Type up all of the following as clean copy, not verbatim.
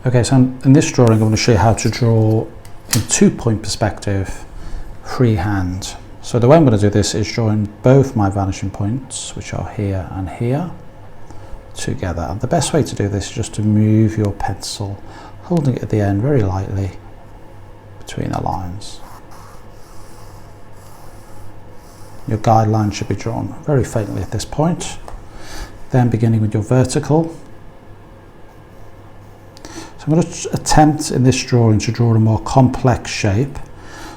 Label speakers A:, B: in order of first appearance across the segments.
A: Okay, so in this drawing I'm going to show you how to draw in 2-point perspective freehand. So the way I'm going to do this is drawing both my vanishing points, which are here and here, together. And the best way to do this is just to move your pencil, holding it at the end very lightly between the lines. Your guideline should be drawn very faintly at this point. Then beginning with your vertical. So I'm going to attempt in this drawing to draw a more complex shape.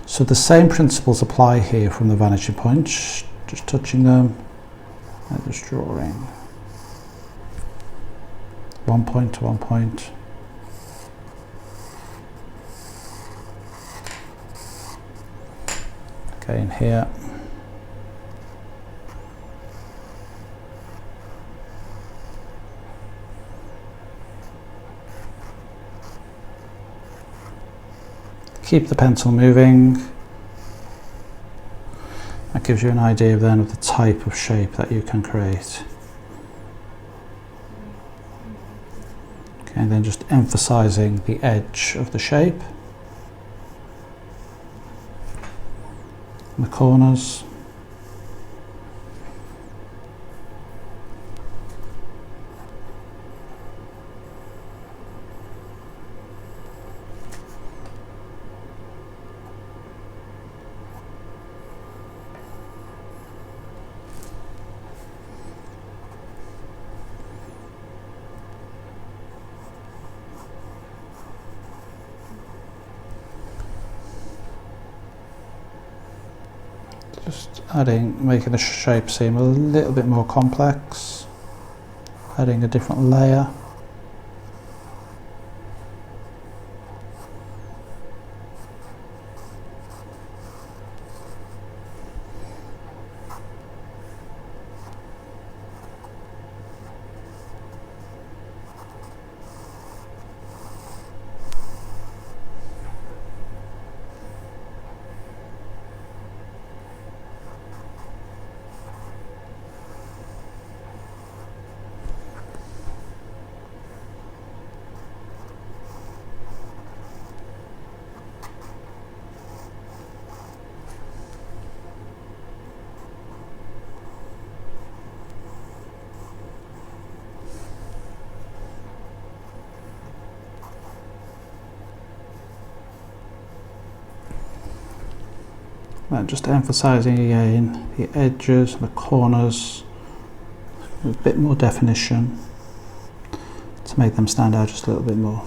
A: So the same principles apply here from the vanishing points, just touching them and just drawing 1 point to 1 point. Okay, in here. Keep the pencil moving. That gives you an idea then of the type of shape that you can create. Okay, and then just emphasizing the edge of the shape, and the corners. Just making the shape seem a little bit more complex, adding a different layer. And just emphasizing again the edges, the corners, a bit more definition to make them stand out just a little bit more.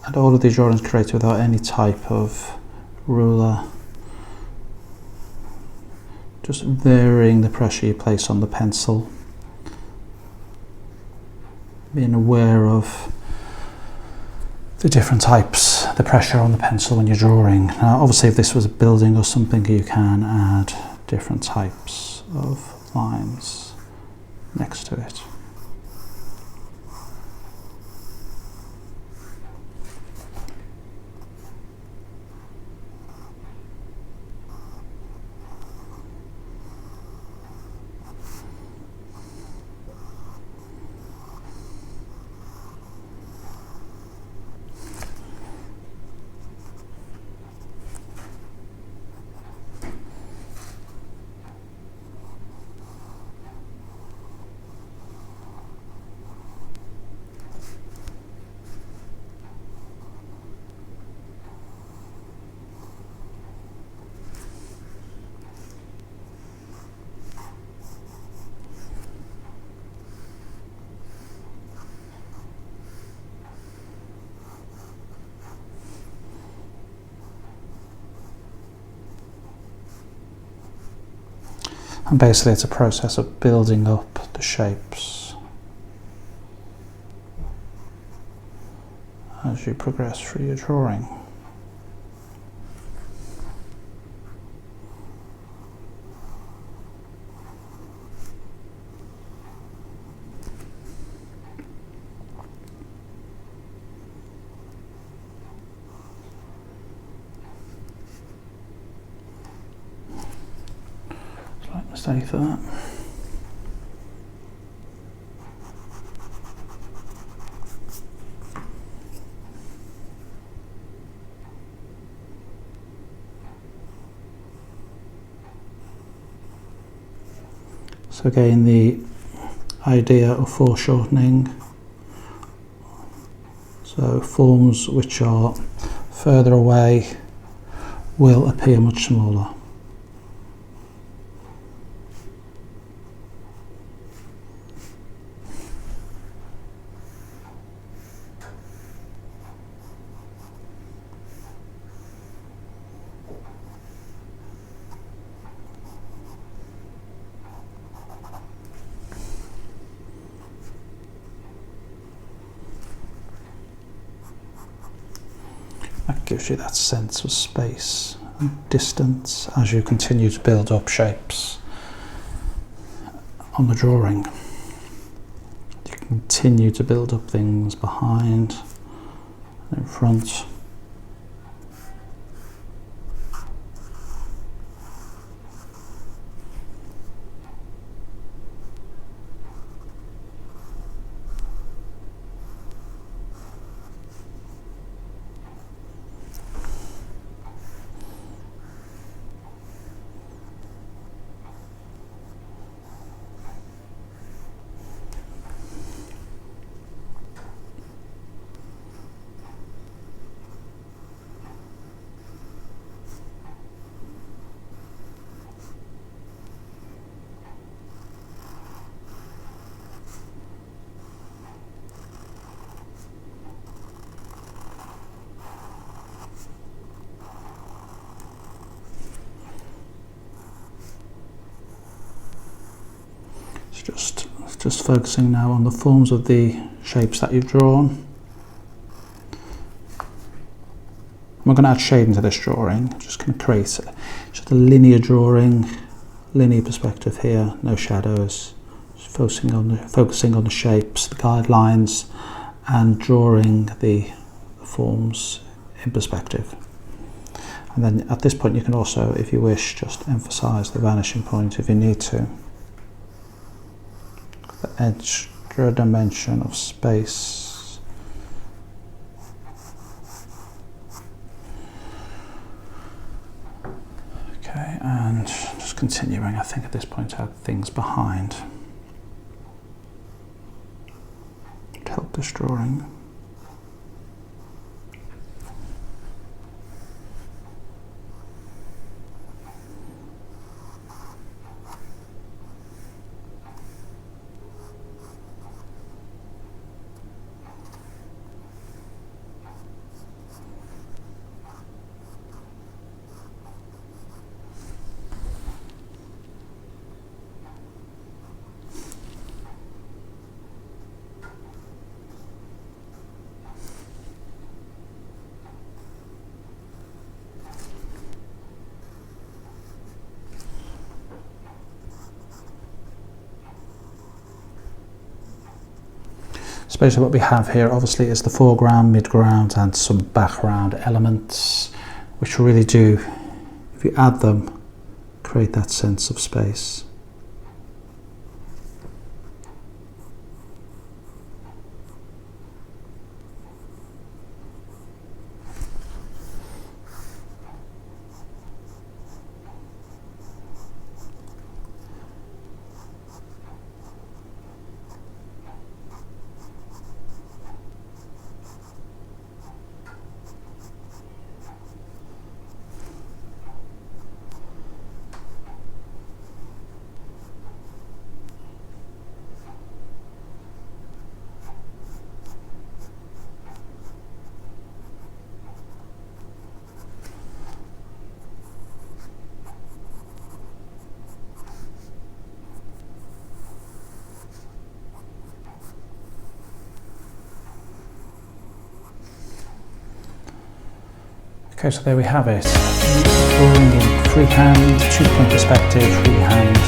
A: And all of these drawings created without any type of ruler, just varying the pressure you place on the pencil, being aware of the different types, the pressure on the pencil when you're drawing. Now obviously if this was a building or something, you can add different types of lines next to it. And basically it's a process of building up the shapes. as you progress through your drawing. Slight mistake for that. So again, the idea of foreshortening, so forms which are further away will appear much smaller. That gives you that sense of space and distance as you continue to build up shapes on the drawing. You continue to build up things behind and in front. Just focusing now on the forms of the shapes that you've drawn. I'm not going to add shading to this drawing. I'm just going to create just a linear drawing, linear perspective here, no shadows. Just focusing on the shapes, the guidelines, and drawing the forms in perspective. And then at this point you can also, if you wish, just emphasize the vanishing point if you need to. The extra dimension of space. Okay, and just continuing, I think at this point to add things behind to help this drawing. So basically what we have here obviously is the foreground, midground and some background elements which really do, if you add them, create that sense of space. Okay, so there we have it. Drawing in freehand, 2-point perspective, freehand,